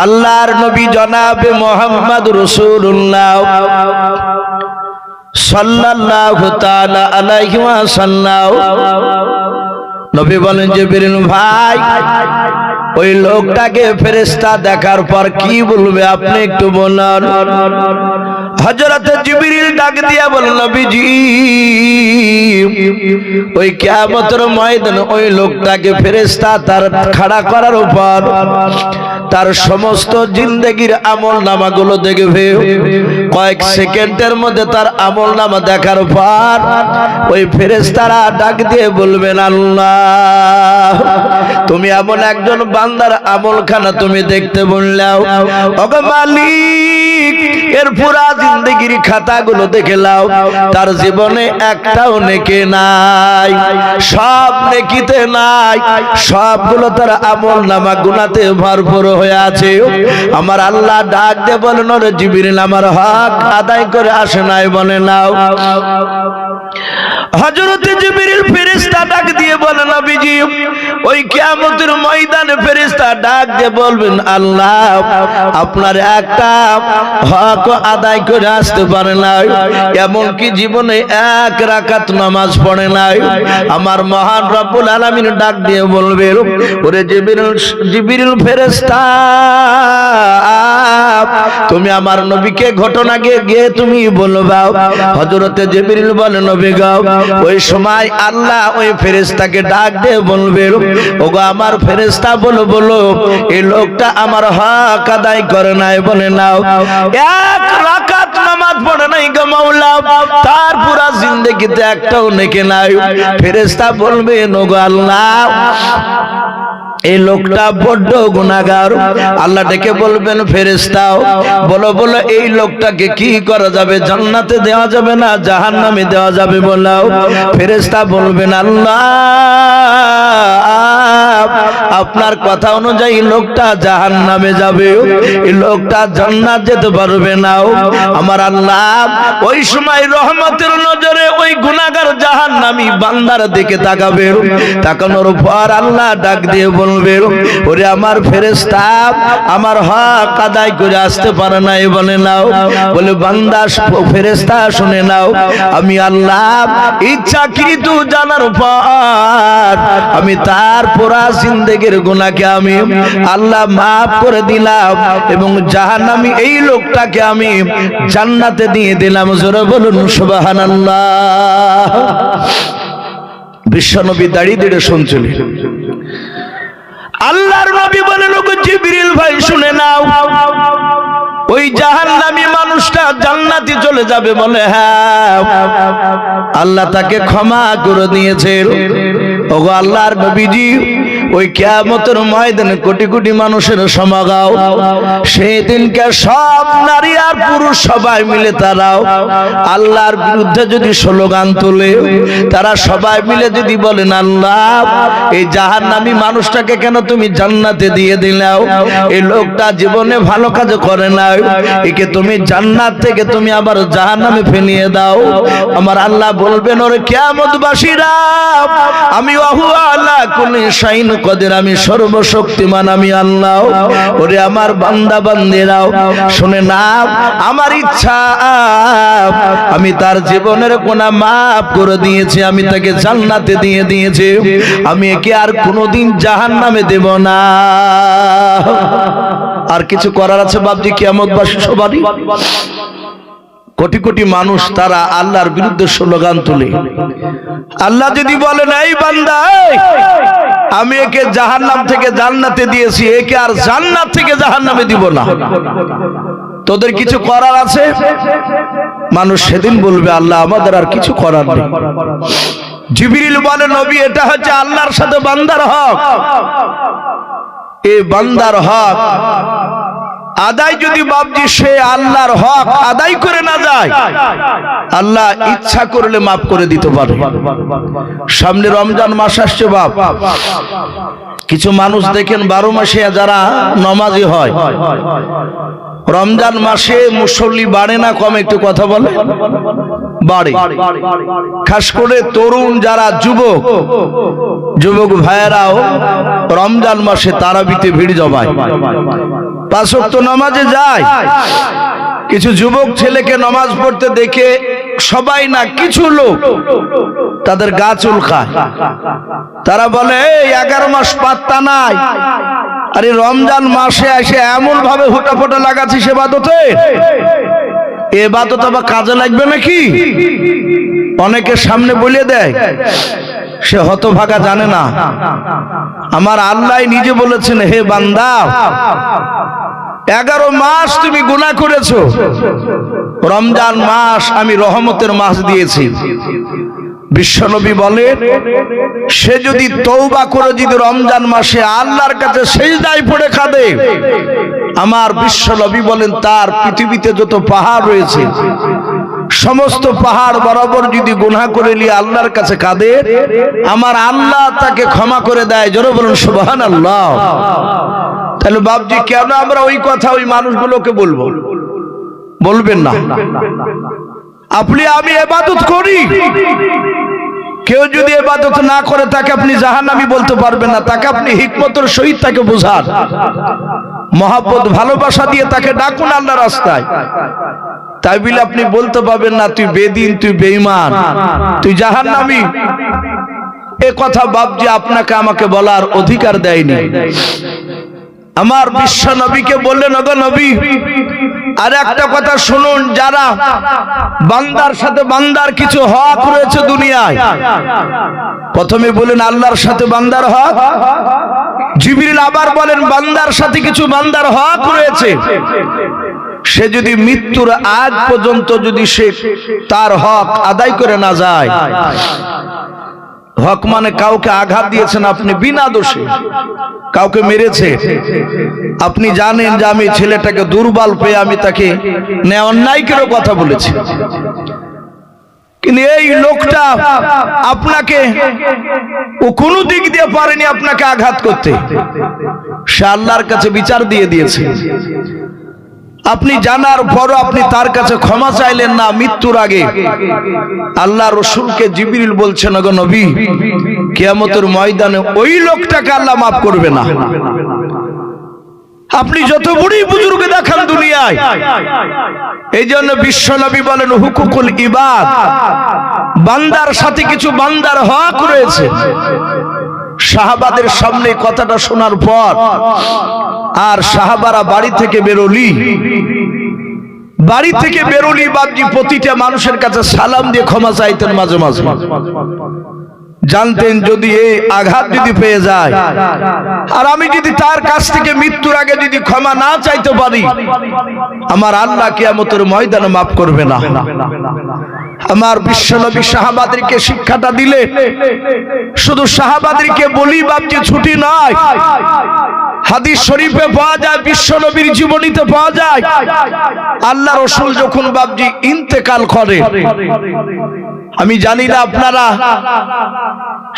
আল্লাহর নবী জনাবে মুহাম্মদ রাসূলুল্লাহ সাল্লাল্লাহু তাআলা আলাইহি ওয়াসাল্লাম নবী বলেন, জিবরিল ভাই, ওই লোকটাকে ফেরেশতা দেখার পর কি বলবে আপনি একটু বলুন। হযরত জিবরিল ডাক দিয়া বলেন, নবীজি, ওই কিয়ামতের ময়দানে ওই লোকটাকে ফেরেশতা তার খাড়া করার উপর তার সমস্ত জিন্দেগির আমল নামাগুলো দেখবে। কয়েক সেকেন্ডের মধ্যে তার আমল নামা দেখার পর ওই ফেরেশতারা ডাক দিয়ে বলবেন, আল্লাহ, তুমি এমন একজন বান্দার আমলখানা তুমি দেখতে বললাও, ওগো মালিক, এর পুরা জিন্দেগির খাতাগুলো দেখে লাও, তার জীবনে একটাও নেকি নাই, সব নেকিতে নাই, সবগুলো তার আমল নামা গুনাতে ভরপুর হয়ে আছে। আমার আল্লাহ ডাক দিয়ে বলেন, ওরে জিবরিল, আমার হক আদায় করে আসে নাই, বলে নাও। হযরত জিবরিল ফেরেশতা ডাক দিয়ে বলেন, নবীজি, ওই কিয়ামতের ময়দানে ফেরেশতা ডাক দিয়ে বলবেন, আল্লাহ, আপনার একটা হক আদায় করে আসতে পারে নাই, এমন কি জীবনে এক রাকাত নামাজ পড়ে নাই। আমার মহান রব্বুল আলামিন ডাক দিয়ে বলবে, ওরে জিবরিল ফেরেশতা, তুমি আমার নবীকে ঘটনা গিয়ে তুমি বলবা। হযরত জিবরিল বলেন, নবী গো, ওই সময় আল্লাহ ওই ফেরেশতাকে ডাক দিয়ে বলবে, ওগো আমার ফেরেশতা, বলো বলো, এই লোকটা আমার হক আদায় করে নাই, বলে নাও, এক রাকাত নামাজ পড়ে নাই গো মাওলা, তার পুরা জিন্দেগিতে একটাও নেকি নাই। ফেরেশতা বলবে, ওগো আল্লাহ, এই লোকটা বড্ড গুনাহগার। আল্লাহ ডেকে বলবেন, ফেরেশতা, বলো বলো, এই লোকটাকে কি করা যাবে, জান্নাতে দেওয়া যাবে না জাহান্নামে দেওয়া যাবে বলো। ফেরেশতা বলবেন, আল্লাহ, আপনার কথা অনুযায়ী লোকটা জাহান্নামে যাবে, এই লোকটা জান্নাত যেতে পারবে না। আমার আল্লাহ ওই সময় রহমতের নজরে ওই গুনাহগার জাহান্নামী বান্দার দিকে তাকাবে। তাকানোর পর আল্লাহ ডাক দিয়ে বলবে, ওরে আমার ফেরেশতা, আমার হক আদায় করে আসতে পারে নাই, বলে নাও। বলে, বান্দা ফেরেশতা শুনে নাও, আমি আল্লাহ ইচ্ছাকৃত জানার পর আমি তার পুরা জিন্দেগির গুনাহকে আমি আল্লাহ মাফ করে দিলাম এবং জাহান্নামী এই লোকটাকে আমি জান্নাতে দিয়ে দিলাম। জোরে বলুন সুবহানাল্লাহ। বিশ্বনবী দাঁড়িয়ে দাঁড়িয়ে শুনছিলেন। আল্লাহর নবী বলেন, ওগো জিবরিল ভাই, শুনে নাও, ওই জাহান্নামী মানুষটা জান্নাতে চলে যাবে। বলে, হ্যাঁ, আল্লাহ তাকে ক্ষমা করে দিয়েছেন। ওগো আল্লাহর নবীজি, ওই কিয়ামতের ময়দানে কোটি কোটি মানুষের সমাগম, সেই দিনকে সব নারী আর পুরুষ সবাই মিলে তারাও আল্লাহর বিরুদ্ধে যদি স্লোগান তোলে, তারা সবাই মিলে যদি বলেন, আল্লাহ, এই জাহান্নামী মানুষটাকে কেন তুমি জান্নাতে দিয়ে দিলাও, এই লোকটা জীবনে ভালো কাজ করে না, একে তুমি জান্নাত থেকে তুমি আবার জাহান্নামে ফেলিয়ে দাও। আমার আল্লাহ বলবেন, ওরে কিয়ামতবাসীরা, আমি ওয়াহু আলা কুল্লি শাইইন কদির, আমি সর্বশক্তিমান, আমি আল্লাহ। ওরে আমার বান্দা বান্দিরাও, শুনে নাও, আমার ইচ্ছা আমি তার জীবনের গুনাহ মাফ করে দিয়েছি, আমি তাকে জান্নাতে দিয়ে দিয়েছি, আমি একে আর কোনোদিন জাহান্নামে দেব না। আর কিছু করার আছে বাপজি কিয়ামতবাসী সবারই? কোটি কোটি মানুষ তারা আল্লাহর বিরুদ্ধে স্লোগান তোলে। আল্লাহ যদি বলেন, এই বান্দা, আমি একে জাহান্নাম থেকে জান্নাতে দিয়েছি, একে আর জান্নাত থেকে জাহান্নামে দিব না, তোদের কিছু করার আছে? মানুষ সেদিন বলবে, আল্লাহ, আমাদের আর কিছু করার নেই। জিবরিল বলে, নবী, এটা হচ্ছে আল্লাহর সাথে বান্দার হক। এই বান্দার হক আদায় যদি বাপজি সে আল্লাহর হক আদায় করে না যায়, আল্লাহ ইচ্ছা করলে মাফ করে দিতে পারে। সামনে রমজান মাস আসছে বাপ, কিছু মানুষ দেখেন 12 মাসে যারা নামাজি হয়, রমজান মাসে মুসল্লি বাড়ে না কম, একটু কথা বলে? বাড়ে। খাস করে তরুণ যারা যুবক ভাইয়েরাও রমজান মাসে তারাবিতে ভিড় জমায়, 5 ওয়াক্ত নামাজে যায়। কিছু যুবক ছেলেকে নামাজ পড়তে দেখে সবাই না, কিছু লোক তাদের গা চুলকায়। তারা বলে 11 মাস পাত্তা নাই, আরে রমজান মাসে এসে এমন ভাবে হুটাফোটা লাগাচ্ছি এবাদতে, এবাদত আবার কাজে লাগবে নাকি? অনেকের সামনে বলে দেয়, সে হতভাগা জানে না। আমার আল্লাহ নিজে বলেছেন, হে বান্দা 11 মাস তুমি গুনাহ করেছো, রমজান মাস আমি রহমতের মাস দিয়েছি। বিশ্বনবী বলেন, সে যদি তওবা করে যদি রমজান মাসে আল্লাহর কাছে সিজদায় পড়ে কাঁদে, আমার বিশ্বনবী বলেন তার পৃথিবীতে যত পাহাড় রয়েছে সমস্ত পাহাড় বরাবর যদি গুনাহ করে নিয়ে আল্লাহর কাছে কাঁদে, আমার আল্লাহ তাকে ক্ষমা করে দেয়। জোরে বলুন সুবহানাল্লাহ। তাহলে বাপজি কেন আমরা ওই কথা ওই মানুষগুলোকে বলবো? বলবেন না। আপনি আমি ইবাদত করি, কেউ যদি ইবাদত না করে তাকে আপনি জাহান্নামী বলতে পারবেন না। তাকে আপনি হিকমতের সহিত তাকে বোঝান, মহব্বত ভালোবাসা দিয়ে তাকে ডাকুন আল্লাহর রাস্তায়। তাই বলে আপনি বলতে পারবেন না তুই বেদিন, তুই বেঈমান, তুই জাহান্নামী। এ কথা বাপজি আপনাকে আমাকে বলার অধিকার দেয়নি। আমার বিশ্ব নবীকে বললেন, ওগো নবী আর একটা কথা শুনুন, যারা বান্দার সাথে বান্দার কিছু হক রয়েছে দুনিয়ায়, প্রথমে বলেন আল্লাহর সাথে বান্দার হক, জিবরিল আবার বলেন বান্দার সাথে কিছু বান্দার হক রয়েছে। সে যদি মৃত্যুর আগ পর্যন্ত যদি সে তার হক আদায় করে না যায়, হক মানে কাউকে আঘাত দিয়েছেন আপনি বিনা দোষে, কাউকে মেরেছে, আপনি জানেন যে আমি ছেলেটাকে দুর্বল পেয়ে আমি তাকে অন্যায়কেরও কথা বলেছি, কিন্তু এই লোকটা আপনাকে ও কোনো দিক দিয়ে পারেনি আপনাকে আঘাত করতে, সে আল্লাহর কাছে বিচার দিয়ে দিয়েছে। আপনি জানার পরও আপনি তার কাছে ক্ষমা চাইলেন না মৃত্যুর আগে। আল্লাহ রসুলকে জিবরিল বলছেন, ওগো নবী কিয়ামতের ময়দানে ওই লোকটাকে আল্লাহ মাফ করবে না। আপনি যত বড়ই বুজুর্গ দেখান দুনিয়ায়, এই জন্য বিশ্ব নবী বলেন হুকুকুল ইবাদ, বান্দার সাথে কিছু বান্দার হক রয়েছে। সাহাবাদের সামনে কথাটা শোনার পর আর সাহাবারা বাড়ি থেকে বেরোলি বাপজি প্রতিটা মানুষের কাছে সালাম দিয়ে ক্ষমা চাইতেন। মাঝে মাঝে জানতেন যদি এই আঘাত যদি পেয়ে যায় আর আমি যদি তার কাছ থেকে মৃত্যুর আগে যদি ক্ষমা না চাইতে পারি, আমার আল্লাহ কিয়ামতের ময়দানে মাফ করবে না। আমার বিশ্বনবী সাহাবাদেরকে শিক্ষাটা দিলে, শুধু সাহাবাদেরকে বলি বাপজি ছুটি নয়, হাদিস শরীফে পাওয়া যায়, বিশ্বনবীর জীবনীতে পাওয়া যায়, আল্লাহ রসুল যখন বাপজি ইন্তেকাল করে, আমি জানি না আপনারা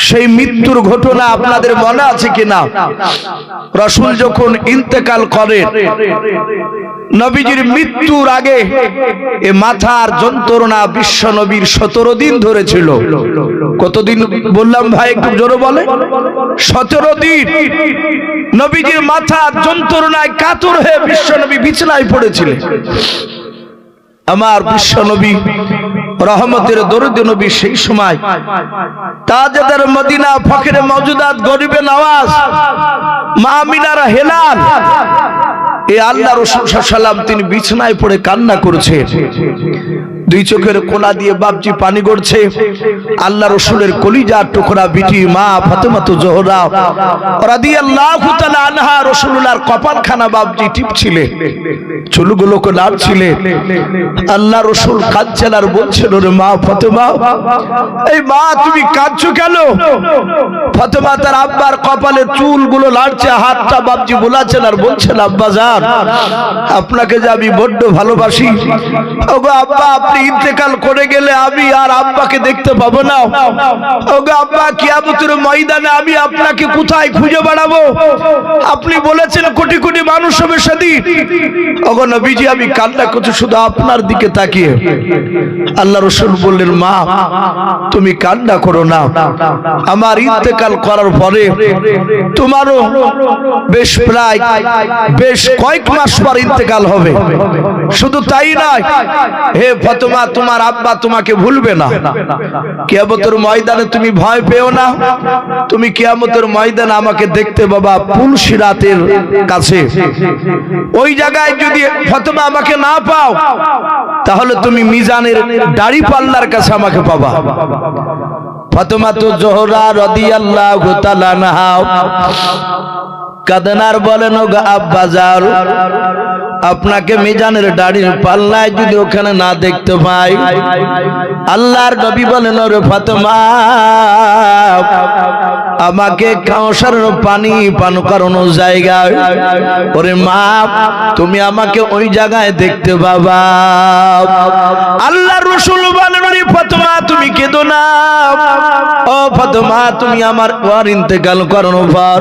সেই মৃত্যুর ঘটনা আপনাদের মনে আছে কিনা। রাসূল যখন ইন্তেকাল করেন, নবীজির মৃত্যুর আগে এ মাথার যন্ত্রণা বিশ্ব নবীর 17 দিন ধরে ছিল। কতদিন বললাম ভাই, একটু জোরে বলে? 17 দিন নবীজির মাথার যন্ত্রণায় কাতর হয়ে বিশ্ব নবী বিছানায় পড়েছিলেন। আমার বিশ্ব নবী রহমতের দরুদ নবী সেই সময় তাজদার মদিনা ফখরে মওজুদাত গরিবে নওয়াজ মা আমিনার হেলাল, এই আল্লাহ রাসূল সাল্লাল্লাহু আলাইহি ওয়াসাল্লাম তিনি বিছানায় পড়ে কান্না করছেন, দুই চোখের কোনা দিয়ে বাপজি পানি গড়ছে। আল্লাহ রাসূলের কলিজার টুকরা বিটি মা ফাতেমা জোহরা রাদিয়াল্লাহু তাআলা আনহা রাসূলুল্লাহর কপালখানা বাপজি টিপছিলেন, চুলগুলোকে নাড়ছিলেন। আল্লাহ রাসূল কাঁদছেন আর বলছেন, ওরে মা ফাতেমা, এই মা তুমি কাঁদছো কেন? ফাতেমা তার আব্বার কপালে চুলগুলো নাড়ছে, হাতটা বাপজি বুলাচ্ছেন আর বলছেন, আব্বা জান আপনাকে যে আমি বড্ড ভালোবাসি। ওগো আব্বা, আপনি ইন্তেকাল করে গেলে আমি আর আব্বাকে দেখতে পাবো না। ওগো আব্বা, কিয়ামতের ময়দানে আমি আপনাকে কোথায় খুঁজে বেড়াবো? আপনি বলেছেন কোটি কোটি মানুষ হবে সেদিন। ওগো নবীজি, আমি কান্না করছি শুধু আপনার দিকে তাকিয়ে। আল্লাহ রাসূল বললেন, মা তুমি কান্না করো না, আমার ইন্তেকাল করার পরে তোমারও বেশ কয়েক মাস পর ইন্তেকাল হবে। শুধু তাই নয়, হে ফাতেমা, তোমার আব্বা তোমাকে ভুলবে না। কিয়ামতের ময়দানে তুমি ভয় পেও না। তুমি কিয়ামতের ময়দানে আমাকে দেখতে বাবা পুল সিরাতের কাছে। ওই জায়গায় যদি ফাতেমা আমাকে না পাও, তাহলে তুমি মিজানের দাড়ি পাল্লার কাছে আমাকে পাবা। ফাতেমা তো জোহরা রাদিয়াল্লাহু তাআলা আনহা কাঁদেন আর বলেন, ওগো আব্বাজান, আপনাকে মিজানের দাড়ির পাল্লায় যদি ওখানে না দেখতে পাই। আল্লাহর নবী বলেন, ওরে ফাতেমা, আমাকে কাউসারের পানি পান করানো জায়গায়, ওরে মা তুমি আমাকে ওই জায়গায় দেখতে পাবা। আল্লাহর রাসূল বলেন, ওরে ফাতেমা তুমি কেঁদো না। ও ফাতেমা, তুমি আমার ওয়ার ইন্তেকাল করানোর পর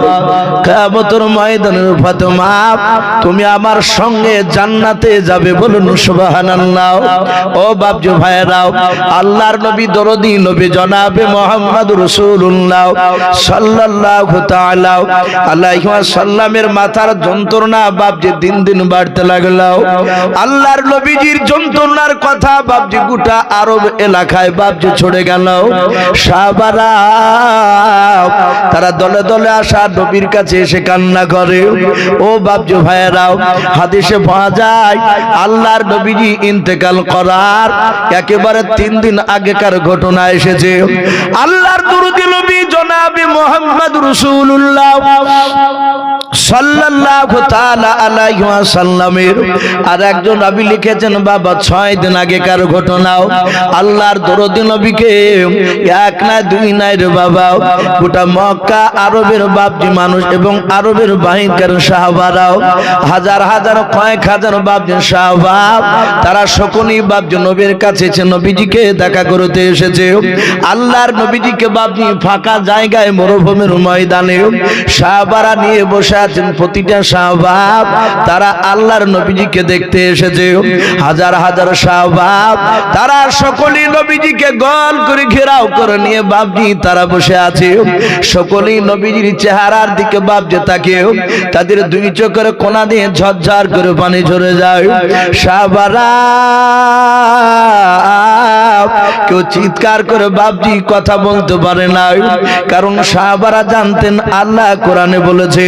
কিয়ামতের ময়দানের ফাতেমা তুমি আমার সঙ্গে জান্নাতে যাবে। বলুন সুবহানাল্লাহ। ও বাপজি ভাইরাও, আল্লাহর নবী দরদি নবী জনাবে মুহাম্মদুর রাসূলুল্লাহ সাল্লাল্লাহু তাআলা আলাইহি ওয়াসাল্লামের মাথার যন্ত্রণা বাপজি দিন দিন বাড়তে লাগলো। আল্লাহর নবীজির যন্ত্রণার কথা বাপজি গোটা আরব এলাকায় বাপজি ছড়ে গেল। সাহাবারা তারা দলে দলে আসা নবীর কাছে এসে কান্না করে। ও বাপজি ভাইরাও, হাদিসে পাওয়া যায় আল্লাহর নবীজি ইন্তেকাল করার একেবারে 3 দিন আগেকার ঘটনা এসেছে। আল্লাহর দরুদ নবী জনাবে মুহাম্মদ রাসূলুল্লাহ সাল্লাল্লাহু তাআলা আলাইহি ওয়াসাল্লামের আর একজন নবী লিখেছেন বাবা 6 দিন আগেকার ঘটনাও। আল্লাহর দরুদ নবীকে এক না দুই নাই রে বাবা, গোটা মক্কা আরবের বাপজি মানুষ এবং আরবের বাহিনীর সাহাবারাও হাজার হাজার কয়েক হাজার বাপজি সাহাবা তারা সকলেই বাপজি নবীর কাছে এসে নবীজিকে দেখা করতে এসেছে। আল্লাহর নবীজিকে বাপজি ফাঁকা জায়গায় মরুভূমির ময়দানে সাহাবারা নিয়ে বসে আছেন। প্রতিটা সাহাবা তারা আল্লাহর নবীজিকে দেখতে এসেছে। হাজার হাজার সাহাবা তারা সকলেই নবীজিকে গোল করে ঘেরাও করে নিয়ে বাপজি তারা বসে আছে। সকলেই নবীজির চেহারার দিকে বাপজি তাকিয়ে তাদের দুই চোখের কোনা দিয়ে ঝরঝর করে পানি ঝরে যায়। সাহাবারা কেউ চিৎকার করে বাপজি কথা বলতে পারে না, কারণ সাহাবারা জানতেন আল্লাহ কোরআনে বলেছে,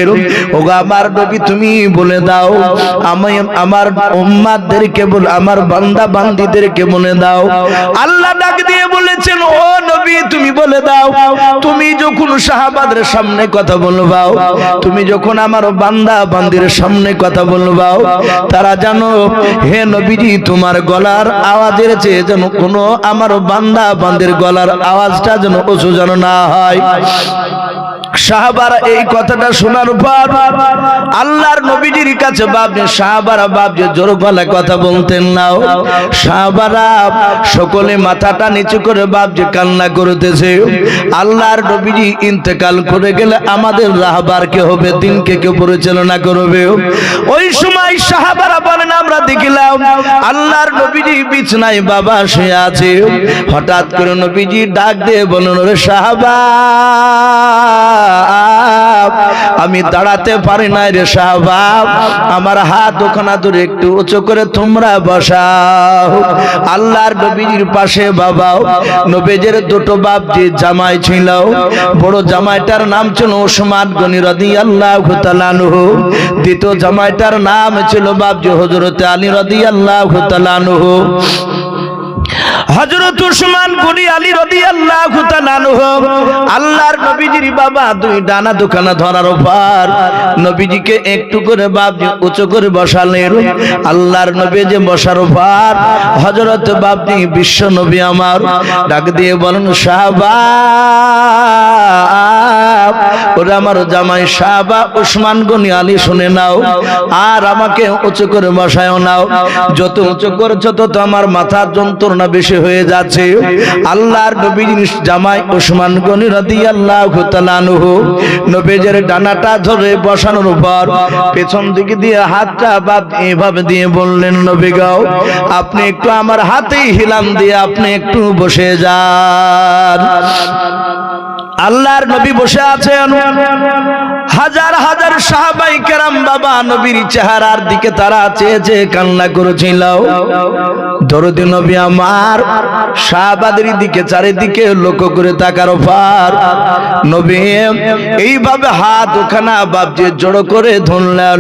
ওগো আমার নবী তুমি বলে দাও, আমি আমার উম্মতদেরকে বল, আমার বান্দা বান্দীদেরকে বলে দাও। আল্লাহ ডাক দিয়ে বলেছেন, ও নবী তুমি বলে দাও, তুমি যখন সাহাবাদের সামনে কথা বলবাও, তুমি যখন আমার বান্দা বান্দির সামনে কথা বলবাও, তারা জানো হে নবীজি তোমার গলার আওয়াজের চেয়ে যেন কোনো আমার বান্দা বান্দির গলার আওয়াজটা যেন উঁচু যেন না হয়। সাহাবারা এই কথাটা শোনার পর আল্লাহর নবীজির কাছে বাপজি সাহাবারা বাপজি জোর গলায় কথা বলতেন না। সাহাবারা সকলে মাথাটা নিচু করে বাপজি কান্না করতেছে। আল্লাহর নবীজি ইন্তেকাল করে গেলে আমাদের রাহবার কে হবে, দিনকে কে পরিচালনা করবে? ওই সময় সাহাবারা বলেন, আমরা দেখলাম আল্লাহর নবীজি বিছানায় বাবা শুয়ে আছে। হঠাৎ করে নবীজি ডাক দিয়ে বলেন, ওরে সাহাবা, আমি দাঁড়াতে পারি না রে সাহাবা, আমার হাত ওখানা ধরে একটু উঁচু করে তোমরা বসাও। আল্লাহর নবীজির পাশে বাবা নবীজির দুটো বাপজি জামাই ছিল। বড় জামাইটার নাম ছিল ওসমান গনি রাদিয়াল্লাহু তাআলা আনহু, দ্বিতীয় জামাইটার নাম ছিল বাপজি হযরত আলী রাদিয়াল্লাহু তাআলা আনহু। হযরত উসমান গনি আলী রাদিয়াল্লাহু তাআলা আনহু আল্লাহর নবীজির বাবা দুই ডানা দুখানা ধরার পর নবীজিকে একটু করে বাপজি উঁচু করে বসালেন। আল্লাহর নবী যে বসার পর হযরত বাপজি বিশ্ব নবী আমার ডাক দিয়ে বলেন, সাহাবা ওরে আমার জামাই সাহাবা উসমান গনি আলী শুনে নাও, আর আমাকে উঁচু করে বসায়ও নাও। যত উঁচু করছো তত আমার মাথার যন্ত্রণা বেশি হয়ে যাচ্ছে। আল্লাহর নবীর জামাই উসমান গনি রাদিয়াল্লাহু তাআলা আনহু নবীজের ডানাটা ধরে বসানোর পর পেছন দিকে দিয়ে হাতটা এভাবে দিয়ে বললেন, নবী গো আপনি একটু আমার হাতেই হিলাম দিয়ে আপনি একটু বসে যান। আল্লাহর নবী বসে আছেন, হাজার হাজার সাহাবাই কেরাম বাবা নবীর চেহারার দিকে তারা চেয়ে চেয়ে কান্না করেছিল। দরদি নবী আমার সাহাবাদের দিকে চারিদিকে লক্ষ্য করে তাকার পর নবী এইভাবে হাত ওখানা বাপজি জড়ো করে ধরলেন।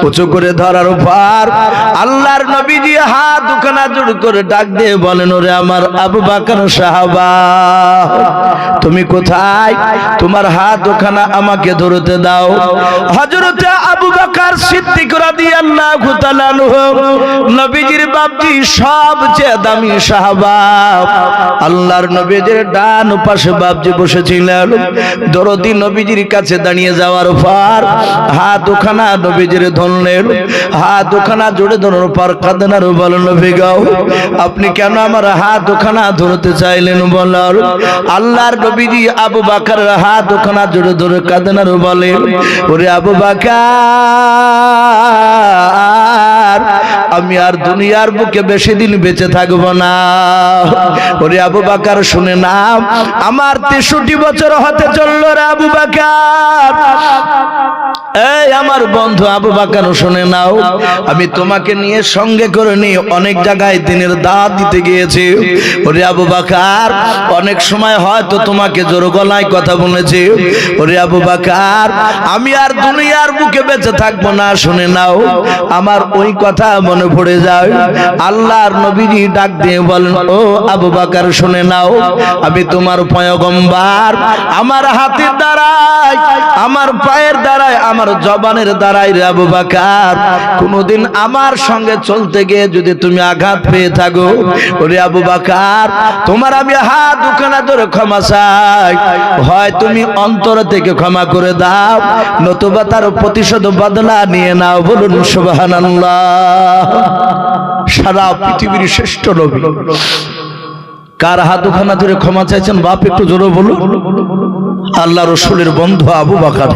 উঁচু করে ধরার পর আল্লাহর নবী দিয়ে হাত ওখানা জড়ো করে ডাক দিয়ে বলেন, ওরে আমার আবু বকর সাহাবা তুমি কোথায়? তোমার হাত ওখানা আমাকে ধরতে দাও। হযরত আবু বকর সিদ্দিক রাদিয়াল্লাহু তাআলা আনহু নবীজির বাপজি সবচেয়ে দামি সাহাবা। আল্লাহর নবীজির ডান পাশে বাপজি বসেছিলেন। দরদি নবীজির কাছে দাঁড়িয়ে যাওয়ার পর হাত ওখানা নবীজির ধরলেন। হাত ওখানা জোড়ে ধরার পর কাঁদনার বলেন, নবী গো আপনি কেন আমার হাত ওখানা ধরতে চাইলেন বলার? আল্লাহর নবীজি আবু বকরের হাত ওখানা জোড়ে ধরে কাঁদনার বলেন, ওরে আবু বকর আমি আর দুনিয়ার বুকে বেশি দিন বেঁচে থাকবো না। ওরে আবু বকর শুনে নাও, আমার 63 বছর হতে চললো রে আবু বকর। এই আমার বন্ধু আবু বকর শুনে নাও, আমি তোমাকে নিয়ে সঙ্গে করে নিয়ে অনেক জায়গায় দিনের দাওয়াত দিতে গিয়েছি। ওরে আবু বকর অনেক সময় হয়তো তোমাকে জোর গলায় কথা বলেছি। ওরে আবু বকর আমি আর দুনিয়ার বুকে বেঁচে থাকবো না। শুনে নাও, আমার ওই কথা মনে পড়ে যায়। আল্লাহর নবীজি ডাক দিয়ে বলেন, ও আবু বকর শুনে নাও, আমি তোমার পয়গম্বর। আমার হাতের দ্বারাই, আমার পায়ের দ্বারাই, আমার জবানের দ্বারাই রে আবু বকর কোনদিন আমার সঙ্গে চলতে গিয়ে যদি তুমি আঘাত পেয়ে থাকো, ওরে আবু বকর তোমার আমি হাত দুখানা ধরে ক্ষমা চাই। হয় তুমি অন্তর থেকে ক্ষমা করে দাও, নতুবা তার প্রতিশোধ বদলা নিয়ে নাও। বলুন সুবহানাল্লাহ। সারা পৃথিবীর শ্রেষ্ঠ নবী কার হাত দুখানা ধরে ক্ষমা চাইছেন? বাপ একটু জোরে বলুন। আল্লাহ রসুলের বন্ধু আবু বকর।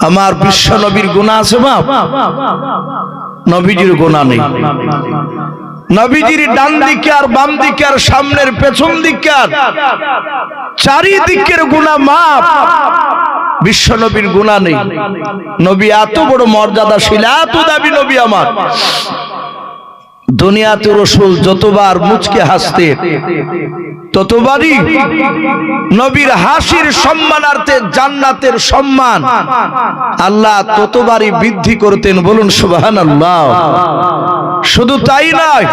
আমার বিশ্ব নবীর গুনাহ আছে বাপ? নবীজির গুনাহ নেই। নবীজির ডান দিকে আর বাম দিকে আর সামনের পেছন দিকে আর চারিদিকের গুনাহ মাফ। বিশ্ব নবীর গুনাহ নেই। নবী এত বড় মর্যাদাশীল, এত দাবি নবী আমার। দুনিয়াতে রসুল যতবার মুচকে হাসতেন ততবারই নবীর হাসির সম্মানার্থে জান্নাতের সম্মান আল্লাহ ততবারই বৃদ্ধি করতেন। বলুন সুবহানাল্লাহ। শুধু তাই নয়,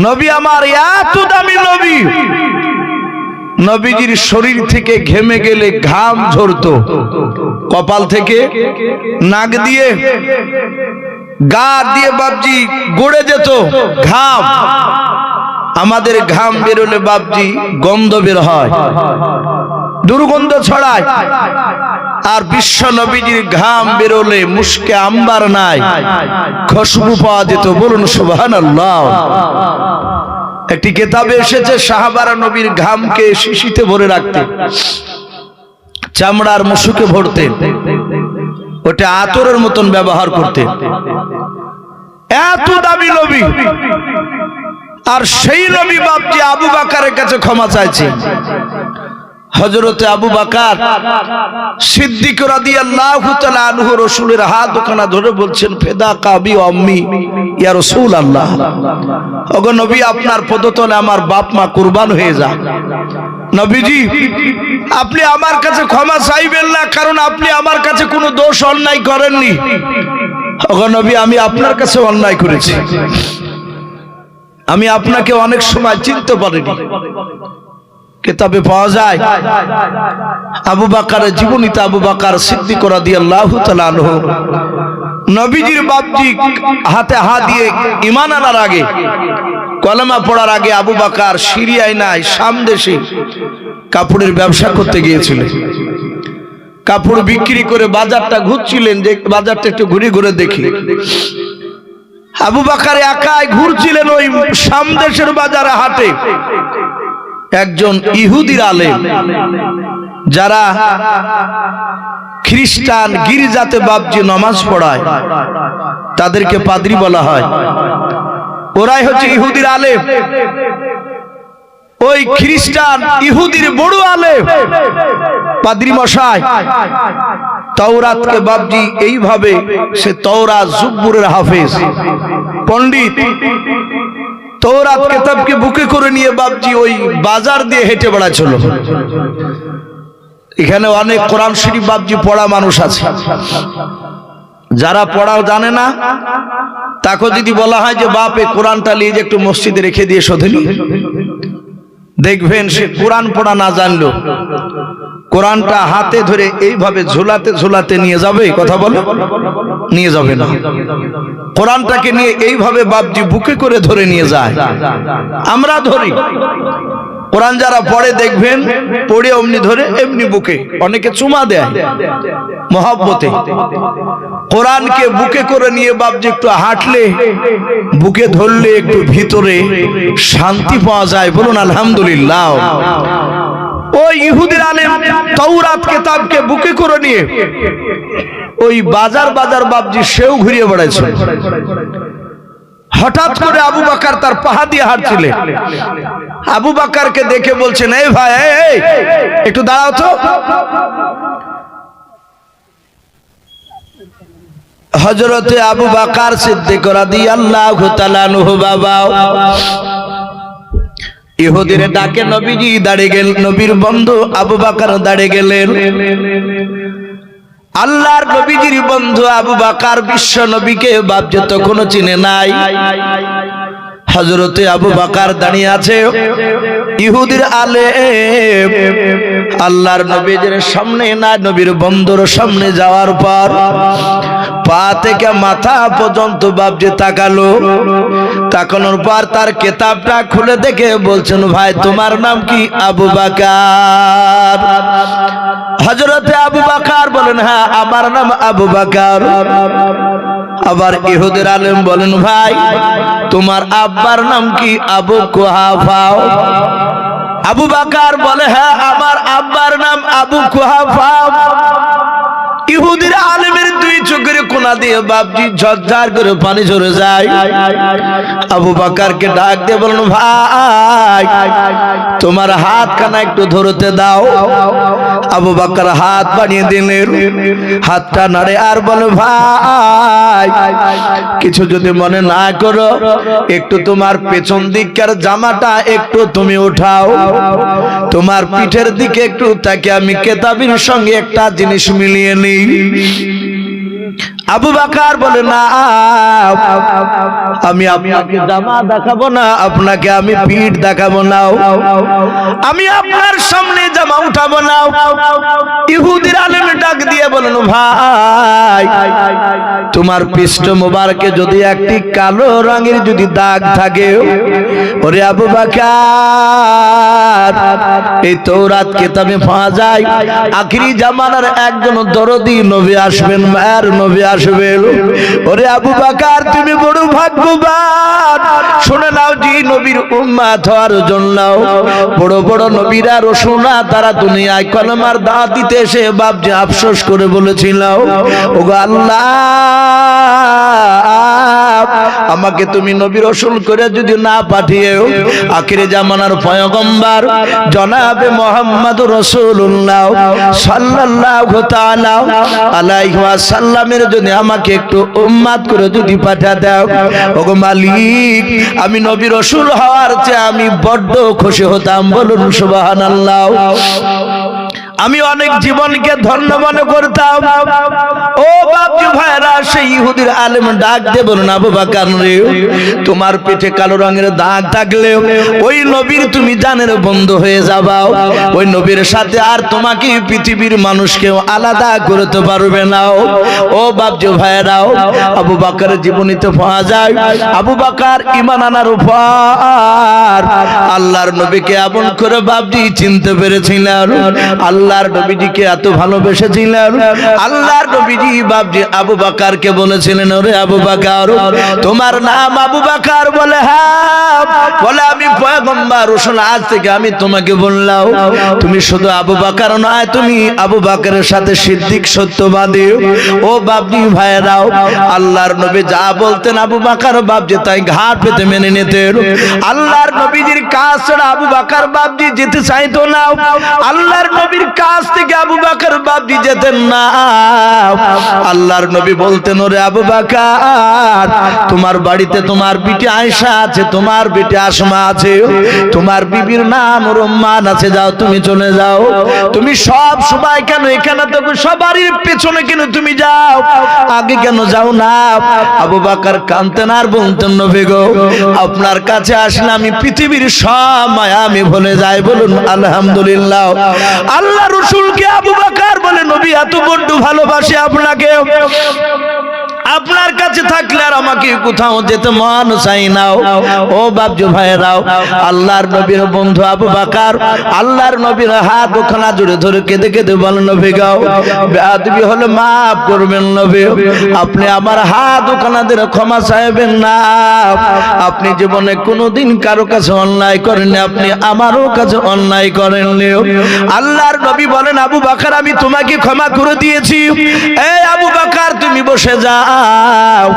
নবী আমার এত দামি নবী, নবীজির শরীর থেকে ঘেমে গেলে ঘাম ঝরতো, কপাল থেকে নাক দিয়ে গা দিয়ে বাপজি গড়ে যেত ঘাম। আমাদের ঘাম বেরোলে বাপজি গন্ধ বের হয়, দুর্গন্ধ ছড়ায়। আর বিশ্ব নবীজির ঘাম বেরোলে মুশকে আম্বার নাই, খুশবু পাওয়া যেত। বলুন সুবহানাল্লাহ। একটি কিতাবে এসেছে সাহাবারা নবীর ঘামকে শিশিতে ভরে রাখতেন, চামড়ার মুশুকে ভরতেন, ওটা আতরের মতন ব্যবহার করতেন। এত দামি নবী, আর সেই নবী বাপজি আবু বকরের কাছে ক্ষমা চাইছে। হযরতে আবু বকর সিদ্দিক রাদিয়াল্লাহু তাআলা আনহু রাসূলের হাত দুখানা ধরে বলছেন, ফেদা কাবি ও আম্মি ইয়া রাসূলুল্লাহ, ওগো নবী আপনার পদতলে আমার বাপ মা কুরবান হয়ে যাক। নবীজি আপনি আমার কাছে ক্ষমা চাইবেন না, কারণ আপনি আমার কাছে কোনো দোষ অন্যায় করেননি। ওগো নবী আমি আপনার কাছে অন্যায় করেছি, আমি আপনাকে অনেক সময় চিনতে পারিনি, কিতাবে পাওয়া যায় আবু বকরের জীবনীতে আবু বকর সিদ্দিক রাদিয়াল্লাহু তাআলা আনহু নবীজির বাপজি হাতে হাত দিয়ে ঈমান আনার আগে, কলেমা পড়ার আগে আবু বকর সিরিয়ায় নাই শাম দেশে কাপড়ের ব্যবসা করতে গিয়েছিলেন। কাপড় বিক্রি করে বাজারটা ঘুরছিলেন, যে বাজারটা একটু ঘুরে ঘুরে দেখি। আবু বকর একাই ঘুরছিলেন ওই শাম দেশের বাজারে হাটে। একজন ইহুদির আলেম, যারা খ্রিস্টান গির্জাতে বাপজি নামাজ পড়ায় তাদেরকে পাদ্রী বলা হয়, ওরাই হচ্ছে ইহুদির আলেম। ওই খ্রিস্টান ইহুদির বড় আলেম পাদ্রী মশাই তাওরাতকে বাপজি এইভাবে, সে তাওরাত জুব্বুরের হাফেজ পণ্ডিত, তাওরাত কিতাবকে বুকে করে নিয়ে বাপজি ওই বাজার দিয়ে হেঁটে বেড়াচ্ছিল। এখানে অনেক কোরআন শরীফ বাপজি পড়া মানুষ আছে, যারা পড়াও জানে না তাকে যদি বলা হয় যে বাপ এই কোরআনটা নিয়ে যে একটু মসজিদে রেখে দিয়ে শোধেনি, দেখবেন সে কোরআন পড়া না জানলো কোরআনটা হাতে ধরে এইভাবে ঝোলাতে ঝোলাতে নিয়ে যাবে, কথা বলে নিয়ে যাবে না। কোরআনটাকে নিয়ে এইভাবে বাপজি বুকে করে ধরে নিয়ে যায়। আমরা ধরি কোরআন যারা পড়ে দেখবেন পড়ে অমনি ধরে এমনি বুকে, অনেকে চুমা দেয় মহব্বতে। কোরআনকে বুকে করে নিয়ে বাপজি একটু হাঁটলে, বুকে ধরলে একটু ভিতরে শান্তি পাওয়া যায়, বলুন আলহামদুলিল্লাহ। ওই ইহুদির আলেম তাওরাত কিতাবকে বুকে করে নিয়ে ওই বাজার বাজার বাপজি সেও ঘুরিয়ে বেড়াইছে। হঠাৎ করে আবু বকর তার পাহা দিয়ে হাঁটছিলেন। আবু বকরকে দেখে বলছেন, এই ভাই একটু দাঁড়াও তো। হযরতে আবু বকর সিদ্দিক রাদিয়াল্লাহু তাআলা আনহু বাবা ইহুদির ডাকে নবীজি দাঁড়িয়ে গেলেন, নবীর বন্ধু আবু বকর দাঁড়িয়ে গেলেন। আল্লাহর নবীজির বন্ধু আবু বকর বিশ্ব নবীকে বাপ যত কোনো চিনে নাই। হযরতে আবু বকর দাঁড়িয়ে আছে, ইহুদির আলেম আল্লাহর নবীজির সামনে না, নবীর বন্ধুর সামনে যাওয়ার পর পা থেকে মাথা পর্যন্ত বাপজি তাকালো। তাকানোর পর তার কিতাবটা খুলে দেখে বলছেন, ভাই তোমার নাম কি? আবু বকর। হযরতে আবু বকর বলেন, হ্যাঁ আমার নাম আবু বকর। আবার ইহুদির আলেম বলেন, ভাই তোমার আব্বার নাম কি? আবু কুহাফা। আবু বকর বলে, হ্যাঁ আমার আব্বার নাম আবু কুহাফা। ইহুদির আলেমের দুই চোখের কোনা দিয়ে বাপজি ঝরঝর করে পানি ঝরে যায়। আবু বকরকে ডাক দিয়ে বলেন, ভাই তোমার হাত খানা একটু ধরতে দাও। আবু বকর হাত বানিয়ে দিলেন, হাতটা নাড়ে আর বলে, ভাই কিছু যদি মনে না করো একটু তোমার পেছন দিককার জামাটা একটু তুমি উঠাও, তোমার পিঠের দিকে একটু তাকে আমি কিতাবের সঙ্গে একটা জিনিস মিলিয়ে নিই। আবু বকর বলে, না আমি আপনাকে জামা দেখাবো না, আপনাকে আমি পিঠ দেখাবো না, আমি আপনার সামনে জামা উঠাবো না। ইহুদির আলেম ডাক দিয়ে বলেন, ভাই তোমার পৃষ্ঠ মোবারকে যদি একটি কালো রঙের যদি দাগ থাকে, ওরে আবু বকর এই তাওরাত কিতাবে পাওয়া যায় আখিরি জামানার একজন দরদি নবী আসবেন, মায়ের নবী আসবেন। ওরে আবু বকর তুমি বড় ভাগ্যবান, শুনে নাও যে নবীর উম্মত হওয়ার জন্য বড় বড় নবীরা রসুলরা তারা দুনিয়ায় কলেমার দাওয়াত দিতে এসে বাপজি আফসোস করে বলেছিল, ওগো আল্লাহ আমাকে তুমি নবী রসুল করে যদি না পাঠিয়েও আখিরে জামানার পয়গম্বর জনাবে মুহাম্মদুর রাসূলুল্লাহ সাল্লাল্লাহু তাআলা আলাইহি ওয়াসাল্লামের যদি আমাকে একটু উম্মত করে যদি পাঠা দাও, ওগো মালিক আমি নবী রসুল হওয়ার চেয়ে আমি বড্ড খুশি হতাম, বলুন সুবহানাল্লাহ। আমি অনেক জীবনকে ধন্য মনে করতাম। ও বাপজি ভাইরা, সেই ইহুদির আলেম ডাক দিয়ে বলুন, আবু বকর রে, তোমার পেটে কালো রঙের দাগ থাকলে ওই নবীর তুমি জানের বন্ধু হয়ে যাবা। ওই নবীর সাথে আর তোমাকে পৃথিবীর মানুষকেও আলাদা করতে পারবে না। ও বাপজি ভাইরাও, আবু বকরের জীবনীতে পাওয়া যায় আবু বকর ঈমান আনার পর আল্লাহর নবীকে আপন করে বাপজি চিনতে পেরেছিলেন। আল্লাহর নবীজিকে এত ভালোবেসেছিলেন। আল্লাহর নবীজি বাপজি আবু বকরকে বলেছিলেন, ওরে আবু বকর, তোমার নাম আবু বকর? বলে হ্যাঁ। বলে আমি পয়গম্বর রাসূল, আজ থেকে আমি তোমাকে বললাম, তুমি শুধু আবু বকর নয়, তুমি আবু বকরের সাথে সিদ্দিক সত্যবাদী। ও বাপজি ভাইরাও, আল্লাহর নবী যা বলতেন আবু বকর বাপজি তাই ঘাট পেতে মেনে নিতেন। আল্লাহর নবীজির কাছ ছাড়া আবু বকর বাপজি যেতে চাইতো না। আল্লাহর নবীর কাছ থেকে আবু বকর বাপজি যেতেন না। আল্লাহর নবী বলতেন, ওরে আবু বকর, তোমার বাড়িতে তোমার বিটি আয়েশা আছে, তোমার বিটি আসমা আছে, তোমার বিবির নাম রুম্মান আছে, যাও তুমি চলে যাও। তুমি সব সময় কেন এখানে, তো সবারই পেছনে কেন তুমি যাও, আগে কেন যাও না? আবু বকর কাঁদতেন আর বলতেন, নবী গো, আপনার কাছে আসলে আমি পৃথিবীর সব মায়া আমি ভুলে যাই। বলুন আলহামদুলিল্লাহ। আল্লাহ রাসূলকে আবু বকর বলে, নবী এত বড় ভালোবাসে আপনাকে, আপনার কাছে থাকলে আর আমাকে কোথাও যেতে মন চাই না। ও বাপজি ভাইরাও, আল্লাহর নবীর বন্ধু আবু বকর আল্লাহর নবীর হাত ওখানা জুড়ে ধরে কেঁদে কেঁদে বলেন, নবী গো, বেয়াদবি হলে মাফ করবেন নবী, আপনি আমার হাত ওখানা ধরে ক্ষমা চাইবেন না। আপনি জীবনে কোনোদিন কারো কাছে অন্যায় করেননি, আপনি আমারও কাছে অন্যায় করেননি। আল্লাহর নবী বলেন, আবু বকর আমি তোমাকে ক্ষমা করে দিয়েছি, এই আবু বকর তুমি বসে যাও।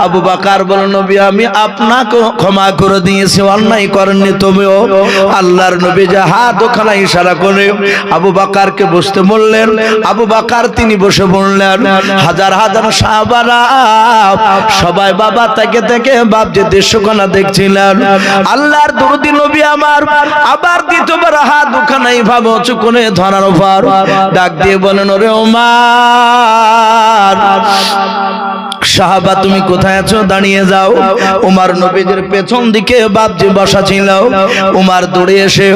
আবু বকর বলেন, নবী আমি আপনাকে ক্ষমা করে দিয়েছি, অন্যায় করেননি তুমিও। আল্লাহর নবী যে হাত ওখানে ইশারা করে আবু বকরকে বসতে বললেন, আবু বকর তিনি বসে বললেন। হাজার হাজার সাহাবারা সবাই বাবা থেকে থেকে বাপজি দৃশ্যখানা দেখছিলেন। আল্লাহর দরদি নবী আমার আবার দ্বিতীয়বার হাত ওখানে এইভাবে উঁচু করে ধরার পর ডাক দিয়ে বলেন, ওরে ওমর, সাহাবা তুমি কোথায় আছো, দাঁড়িয়ে যাও। উমর নবীজির পেছন দিকে বাপজি বসা ছিল। উমর দৌড়ে এসে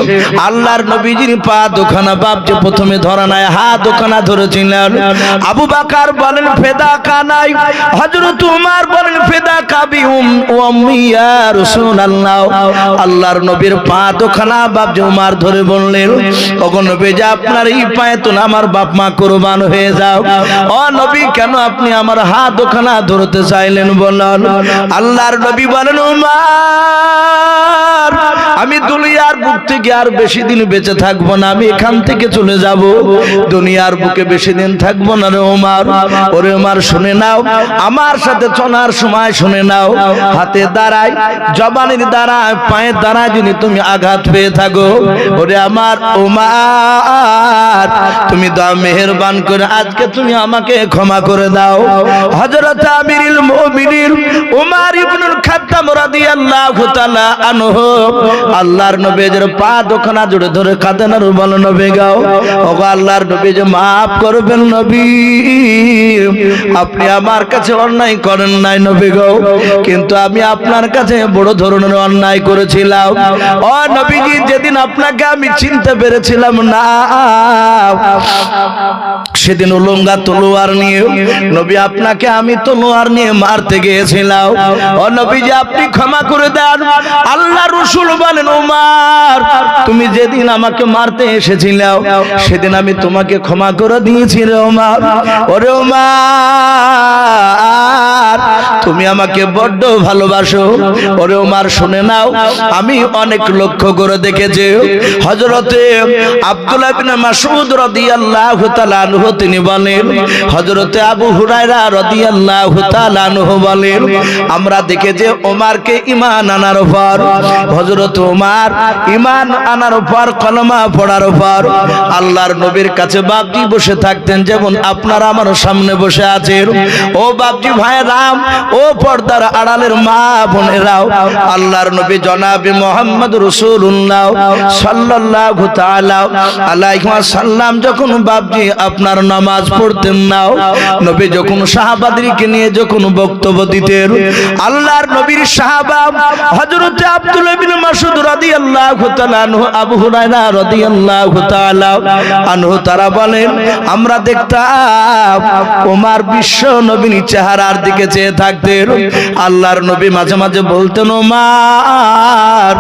আল্লাহর নবীজির পা দুখানা বাপজি প্রথমে ধরা নাই, হাত দুখানা ধরেছিলেন। আবু বকর বলেন, ফেদা কানাই। হযরত উমর বলেন, ফেদা কাবি উম্মি ইয়া রাসূলুল্লাহ। আল্লাহর নবীর পা দুখানা বাপজি উমর ধরে বললেন, ওগো নবীজি, আপনার এই পায়ে তো আমার বাপ মা কুরবান হয়ে যাও। ও নবী, কেন আপনি আমার হাত দুখানা ধরতে চাইলেন বলেন? আল্লাহর নবী বলেন, উমর, আমি দুনিয়ার বুক থেকে আর বেশি দিন বেঁচে থাকবো না, আমি এখান থেকে চলে যাব, দুনিয়ার বুকে বেশি দিন থাকবো না রে উমর। ওরে উমর, শুনে নাও, আমার সাথে চলার সময় শুনে নাও, হাতে দাঁড়ায়, জবানের দ্বারায়, পায়ের দ্বারায় যদি তুমি আঘাত পেয়ে থাকো, ওরে আমার উমর, তুমি দাও মেহেরবান করে আজকে তুমি আমাকে ক্ষমা করে দাও। হযরত আমিরুল মুমিনিন উমর ইবনুল খাত্তাব রাদিয়াল্লাহু তাআলা আনহু আল্লাহর নবীর পা দুখানা জুড়ে ধরে কাঁদেন আর বলেন, নবী গো, ওগো আল্লাহর নবী, যে মাফ করবেন নবী, আপনি আমার কাছে অন্যায় করেন নাই নবী গো, কিন্তু আমি আপনার কাছে বড় ধরনের অন্যায় করেছিলাম। ও নবীজি, যেদিন আপনাকে আমি চিনতে পেরেছিলাম না, সেদিন উলঙ্গা তলোয়ার নিয়ে নবী আপনাকে আমি তলোয়ার নিয়ে মারতে গিয়েছিলাম। ও নবীজি, আপনি ক্ষমা করে দেন। আল্লাহ রাসূল বলেন, উমর, তুমি যেদিন আমাকে মারতে এসেছিলে সেদিন আমি তোমাকে ক্ষমা করে দিয়েছি রে উমর। ওরে উমর, তুমি আমাকে বড্ড ভালোবাসো। ওরে উমর, শুনে নাও, আমি অনেক লক্ষ্য করে দেখেছি, হযরতে আব্দুল্লাহ ইবনে মাসউদ রাদিয়াল্লাহু তাআলা আনহু তিনি বলেন, হযরতে আবু হুরায়রা রাদিয়াল্লাহু তাআলা আনহু বলেন, আমরা দেখেছি ওমরকে ঈমান আনার পর, হযরত ওমর ঈমান আনার পর, কলমা পড়ার পর আল্লাহর নবীর কাছে বাপজি বসে থাকতেন, যেমন আপনারা আমার সামনে বসে আছেন। ও বাপজি ভাইরাম, ও ও পর্দার আড়ালের মা বোনেরাও, আল্লাহর নবী জনাবে মুহাম্মদ রাসূলুল্লাহ সাল্লাল্লাহু তাআলা আলাইহি ওয়াসাল্লাম যখন বাপজি আপনার নামাজ পড়তেন না, নবী যখন সাহাবাদেরকে নিয়ে যখন বক্তব্য দিতেন, আল্লাহর নবীর সাহাবা হযরত আব্দুল্লাহ ইবনে মাসউদ রাদিয়াল্লাহু তাআলা আনহু, আবু হুরায়রা রাদিয়াল্লাহু তাআলা আনহু তারা বলেন, আমরা দেখতাম ওমর বিশ্ব নবীর চেহারার দিকে চেয়ে থাকতেন। আল্লাহর নবী মাঝে মাঝে বলতেন, ওমর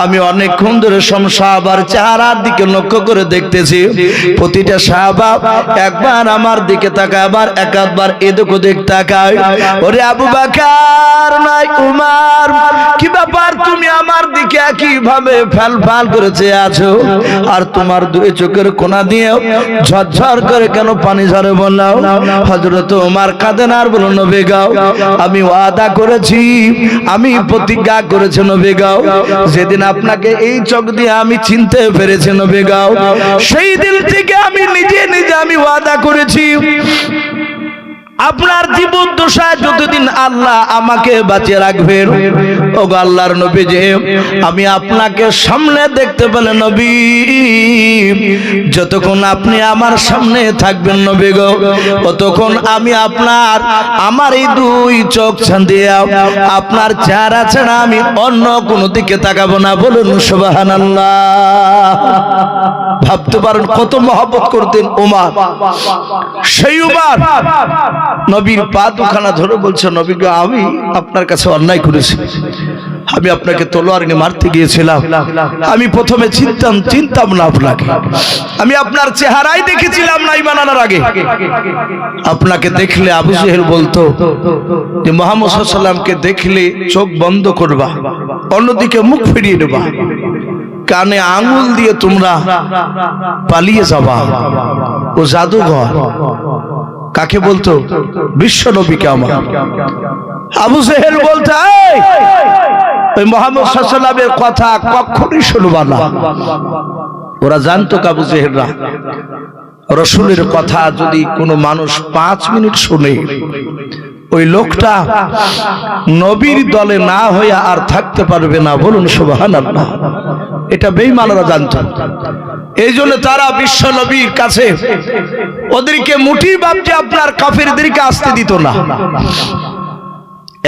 আমি অনেকক্ষণ ধরে সাহাবার চেহারার দিকে লক্ষ্য করে দেখতেছি, প্রতিটা সাহাবা একবার আমার দিকে তাকায়, আবার একবার এদিক ওদিক তাকায়। ওরে আবু বকর নাই উমর, কি ব্যাপার তুমি আমার দিকে কিভাবে ফাল করে চেয়ে আছো, আর তোমার দুই চোখের কোণা দিয়ে ঝরঝর করে কেন পানি ঝরে বললাম? হযরত ওমর কাঁদেন আর বলল, নবী গো আমি ওয়াদা করেছি, আমি প্রতিজ্ঞা করেছি নবী গো, যেদিন আপনাকে এই চোখ দিয়ে আমি চিনতে পেরেছি নবী গো, সেই দিন থেকে আমি নিজে নিজে আমি ওয়াদা করেছি আপনার জীবন দশায় যতদিন আল্লাহ আমাকে বাঁচিয়ে রাখবেন, ও আল্লাহর নবী যে আমি আপনাকে সামনে দেখতে পেলে নবী, যতক্ষণ আপনি আমার সামনে থাকবেন নবী গো, ততক্ষণ আমি আমার এই দুই চোখ ছাড়িয়ে আপনার চেহারা ছাড়া আমি অন্য কোনো দিকে তাকাবো না। বলুন সুবহানাল্লাহ। ভাবতে পারেন কত মহব্বত করতেন ওমর। সেই ওমর নবীর পা দুখানা ধরে বলছে, নবী গো আমি আপনার কাছে অন্যায় করেছি, আমি আপনাকে তলোয়ার নিয়ে মারতে গিয়েছিলাম, আমি প্রথমে চিনতাম না আপনাকে, আমি আপনার চেহারাই দেখেছিলাম না ঈমান আনার আগে। আপনাকে দেখলে আবু জেহেল বলতো যে মুহাম্মদ সাল্লাল্লাহু আলাইহি ওয়াসাল্লামকে দেখলে চোখ বন্ধ করবা, অন্যদিকে মুখ ফিরিয়ে দেবা, কানে আঙ্গুল দিয়ে তোমরা পালিয়ে যাবা, ও জাদুঘর। কাকে বলতো? বিশ্ব নবীকে। আমার আবু জেহেল বলতো ওই মুহাম্মদ সাল্লাল্লাহু আলাইহি ওয়াসাল্লামের কথা কখনোই শুনবা না। ওরা জানতো আবু জেহেলরা রাসূলের কথা যদি কোনো মানুষ 5 মিনিট শুনে, ওই লোকটা নবীর দলে না হয়ে আর থাকতে পারবে না। বলুন সুবহানাল্লাহ। এটা বেঈমানরা জানতো, এই জন্য তারা বিশ্ব নবীর কাছে ওদেরকে মুঠি বাপজি আপনার কাফেরদেরকে আসতে দিত না।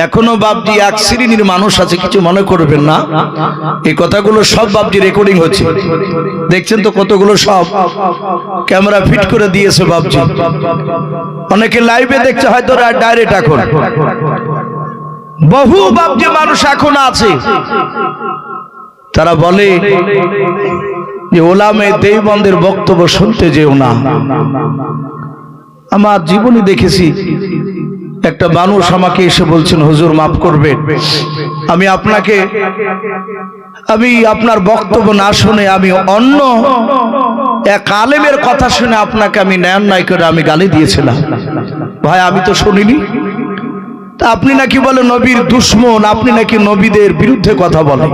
এখনো বাপজি এক শ্রেণীর মানুষ আছে, কিছু মনে করবেন না, এই কথাগুলো সব বাপজি রেকর্ডিং হচ্ছে, দেখছেন তো কতগুলো সব ক্যামেরা ফিট করে দিয়েছে বাপজি, অনেকে লাইভে দেখছে হয়তো ডাইরেক্ট। এখন বহু বাপজি মানুষ এখন আছে, তারা বলে যে ওলামে দেওবন্দের বক্তব্য শুনতে যেও না। আমার জীবনে দেখেছি একটা মানুষ আমাকে এসে বলছেন, হুজুর মাফ করবেন, আমি আপনার বক্তব্য না শুনে আমি অন্য এক আলেমের কথা শুনে আপনাকে আমি ন্যায় করে আমি গালি দিয়েছিলাম। ভাই আমি তো শুনিনি। তা আপনি নাকি বলে নবীর দুশমন, আপনি নাকি নবীদের বিরুদ্ধে কথা বলেন।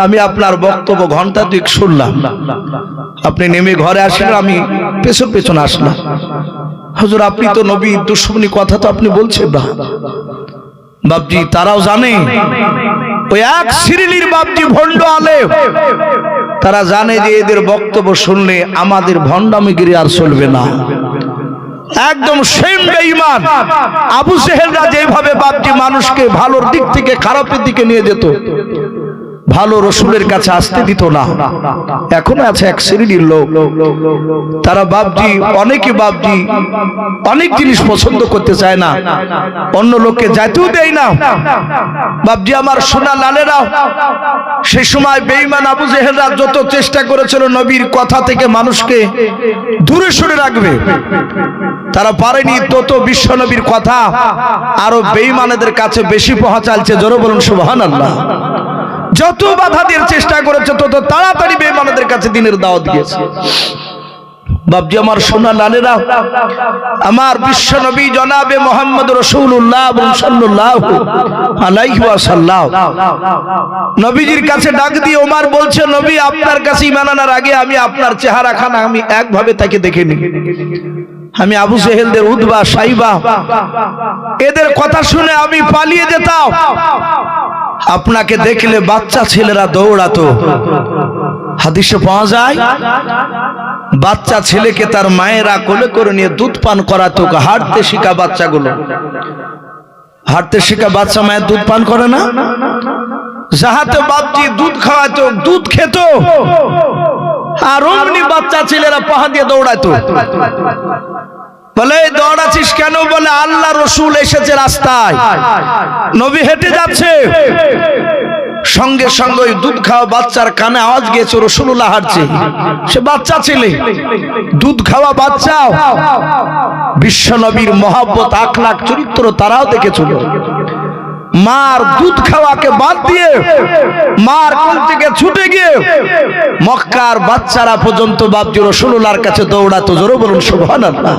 আমি আপনার বক্তব্য ঘন্টা 2 শুনলাম, আপনি নেমে ঘরে আসলেন, আমি পেছন আসলাম। হুজুর আপনি তো নবীর দুশমনী কথা তো আপনি বলছেন না। বাপজি তারাও জানে, ওই এক শ্রেণীর বাপজি ভণ্ড আলেম, তারা জানে যে এদের বক্তব্য শুনলে আমাদের ভণ্ডামিগিরি আর চলবে না। একদম সেম বেঈমান আবু জেহেলরা যেভাবে বাপজি মানুষকে ভালোর দিক থেকে খারাপের দিকে নিয়ে যেত, ভালো রসুলের কাছে আসতে দিত না। এখনো আছে এক শ্রেণীর লোক, তারা বাপজি অনেক জিনিস পছন্দ করতে চায় না, অন্য লোককে যাইতেও দেয় না। বাপজি আমার সোনা লালেরা সেই সময় বেঈমান আবু জেহেলরা যত চেষ্টা করেছিল নবীর কথা থেকে মানুষকে দূরে সরে রাখবে, তারা পারেনি। তত বিশ্ব নবীর কথা আরো বেঈমানদের কাছে বেশি পৌঁছাচ্ছে। জোরে বলুন সুবহানাল্লাহ। যত বাধা দিয়ে চেষ্টা করেছে তত তাড়াতাড়ি বেঈমানদের কাছে দ্বীনের দাওয়াত দিয়েছে। বাপজি আমার সোনা লালেরা, আমার বিশ্ব নবী জনাবে মুহাম্মদ রাসূলুল্লাহ সাল্লাল্লাহু আলাইহি ওয়াসাল্লাম নবীজির কাছে ডাক দিয়ে ওমর বলছে, নবী আপনার কাছে ঈমান আনার আগে আমি আপনার চেহারা খানা আমি একভাবে তাকে দেখিনি। আমি আবু জেহেলদের উতবা সাইবা এদের কথা শুনে আমি পালিয়ে যেতাম। আপনাকে দেখলে বাচ্চা ছেলেরা দৌড়াতো। হাদিসে পাওয়া যায় বাচ্চা ছেলেকে তার মায়েরা কোলে করে নিয়ে দুধ পান করাতো। হাঁটতে শিখা বাচ্চাগুলো, হাঁটতে শিখা বাচ্চা মায়ের দুধ পান করে না, যাহাতে বাপজি দুধ খাওয়াতো, দুধ খেত, আর অমনি বাচ্চা ছেলেরা পাহা দিয়ে দৌড়াতো। বলে দৌড়াচ্ছিস কেন? বলে আল্লাহ রসুল এসেছে রাস্তায়, নবী হেঁটে যাচ্ছে, সঙ্গে সঙ্গে ওই দুধ খাওয়া বাচ্চার কানে আওয়াজ গিয়েছে রাসূলুল্লাহ হাঁটছে। সে বাচ্চা ছেলে, দুধ খাওয়া বাচ্চা, বিশ্ব নবীর মহব্বত আখলাক চরিত্র তারাও দেখেছিল। মার দুধ খাওয়াকে বাদ দিয়ে মার কোল থেকে ছুটে গিয়ে মক্কার বাচ্চারা পর্যন্ত বাপজি রাসূলুল্লাহর কাছে দৌড়াতো। জোরে বলুন সুবহানাল্লাহ।